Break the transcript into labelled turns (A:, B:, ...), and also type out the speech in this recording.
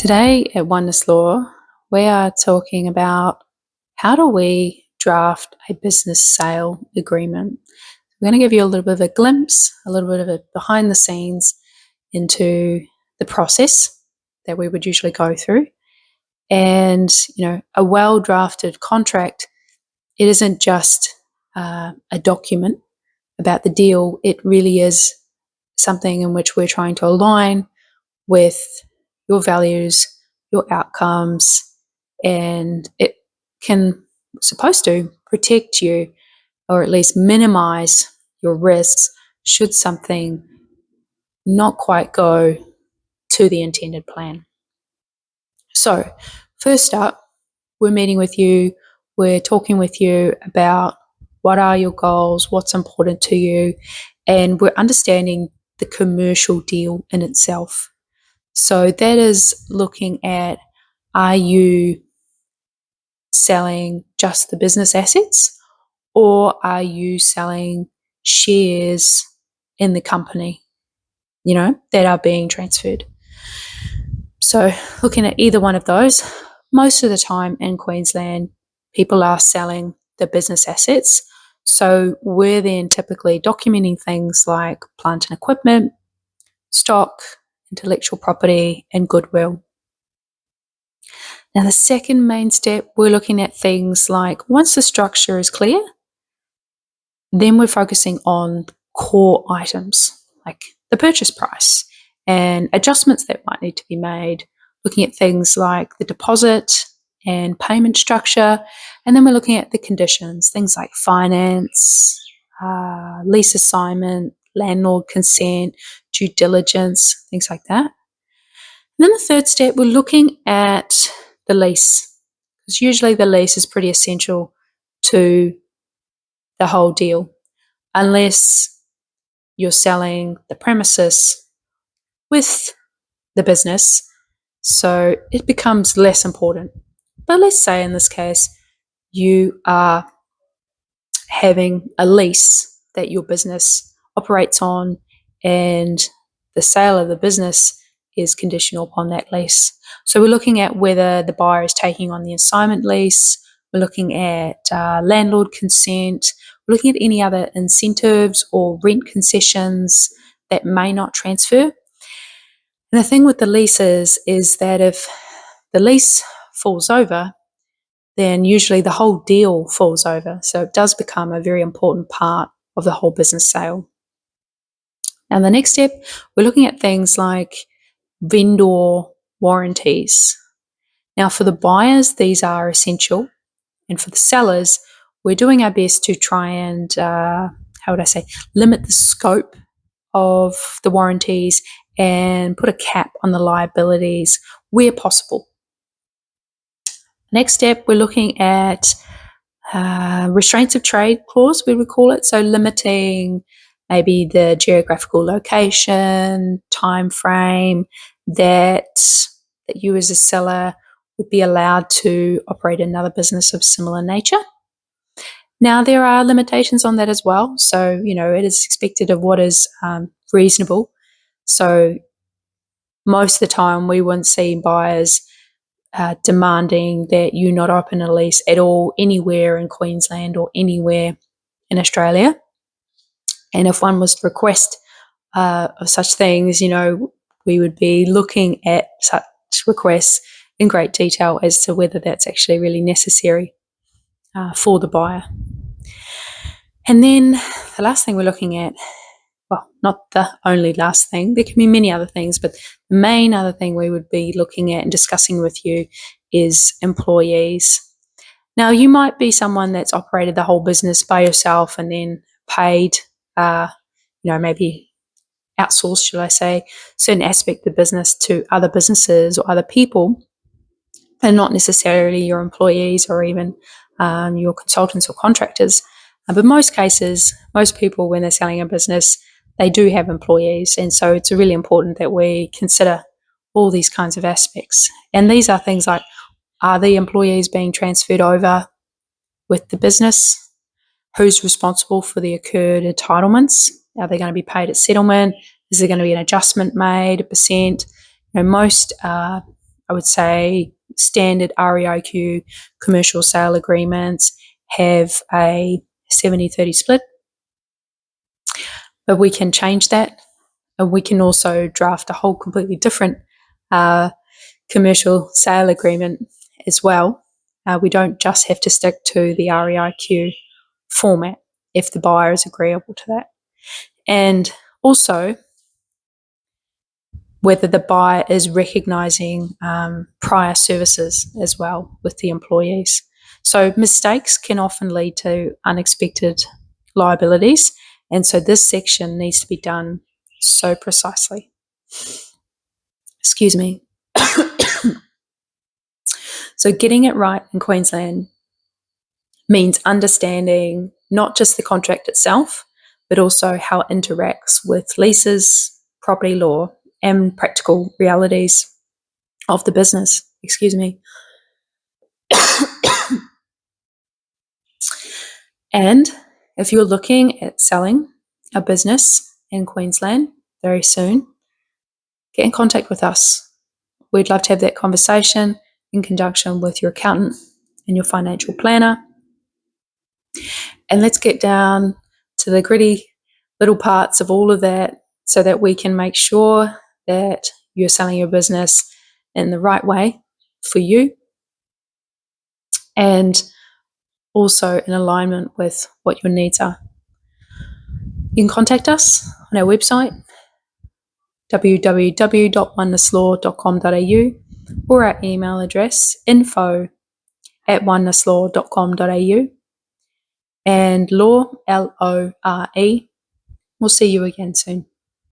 A: Today at Oneness Lore, we are talking about how do we draft a business sale agreement. We're going to give you a little bit of a glimpse, a little bit of a behind the scenes into the process that we would usually go through. And, a well-drafted contract, it isn't just a document about the deal. It really is something in which we're trying to align with your values, your outcomes, and it can supposed to protect you or at least minimize your risks should something not quite go to the intended plan. So, first up, we're meeting with you, we're talking with you about what are your goals, what's important to you, and we're understanding the commercial deal in itself. So that is looking at, are you selling just the business assets or are you selling shares in the company, that are being transferred? So looking at either one of those, most of the time in Queensland, people are selling the business assets. So we're then typically documenting things like plant and equipment, stock, intellectual property, and goodwill. Now, the second main step, we're looking at things like once the structure is clear, then we're focusing on core items like the purchase price and adjustments that might need to be made, looking at things like the deposit and payment structure. And then we're looking at the conditions, things like finance, lease assignment, landlord consent, due diligence, things like that. And then the third step, we're looking at the lease, because usually the lease is pretty essential to the whole deal, unless you're selling the premises with the business, so it becomes less important. But let's say in this case, you are having a lease that your business operates on and the sale of the business is conditional upon that lease. So we're looking at whether the buyer is taking on the assignment lease. We're looking at landlord consent. We're looking at any other incentives or rent concessions that may not transfer. And the thing with the leases is that if the lease falls over, then usually the whole deal falls over. So it does become a very important part of the whole business sale. And the next step, we're looking at things like vendor warranties. Now, for the buyers, these are essential. And for the sellers, we're doing our best to try and, limit the scope of the warranties and put a cap on the liabilities where possible. Next step, we're looking at restraints of trade clause, we would call it. So limiting maybe the geographical location, time frame that you as a seller would be allowed to operate another business of similar nature. Now, there are limitations on that as well. So, it is expected of what is reasonable. So most of the time we wouldn't see buyers demanding that you not open a lease at all anywhere in Queensland or anywhere in Australia. And if one was to request of such things, we would be looking at such requests in great detail as to whether that's actually really necessary for the buyer. And then the last thing we're looking at, well, not the only last thing, there can be many other things, but the main other thing we would be looking at and discussing with you is employees. Now, you might be someone that's operated the whole business by yourself and then paid, maybe outsourced, should I say, certain aspect of the business to other businesses or other people, and not necessarily your employees or even your consultants or contractors. But most cases, most people, when they're selling a business, they do have employees. And so it's really important that we consider all these kinds of aspects. And these are things like, are the employees being transferred over with the business? Who's responsible for the accrued entitlements? Are they going to be paid at settlement? Is there going to be an adjustment made, a percent? Most I would say standard REIQ commercial sale agreements have a 70-30 split, but we can change that, and we can also draft a whole completely different commercial sale agreement as well. We don't just have to stick to the REIQ format if the buyer is agreeable to that. And also, whether the buyer is recognising prior services as well with the employees. So mistakes can often lead to unexpected liabilities, and so this section needs to be done so precisely. Excuse me. So getting it right in Queensland means understanding not just the contract itself, but also how it interacts with leases, property law, and practical realities of the business. Excuse me. And if you're looking at selling a business in Queensland very soon, get in contact with us. We'd love to have that conversation in conjunction with your accountant and your financial planner. And let's get down to the gritty little parts of all of that so that we can make sure that you're selling your business in the right way for you and also in alignment with what your needs are. You can contact us on our website, www.onennesslore.com.au, or our email address, info@onennesslore.com.au. And Lore, Lore, we'll see you again soon.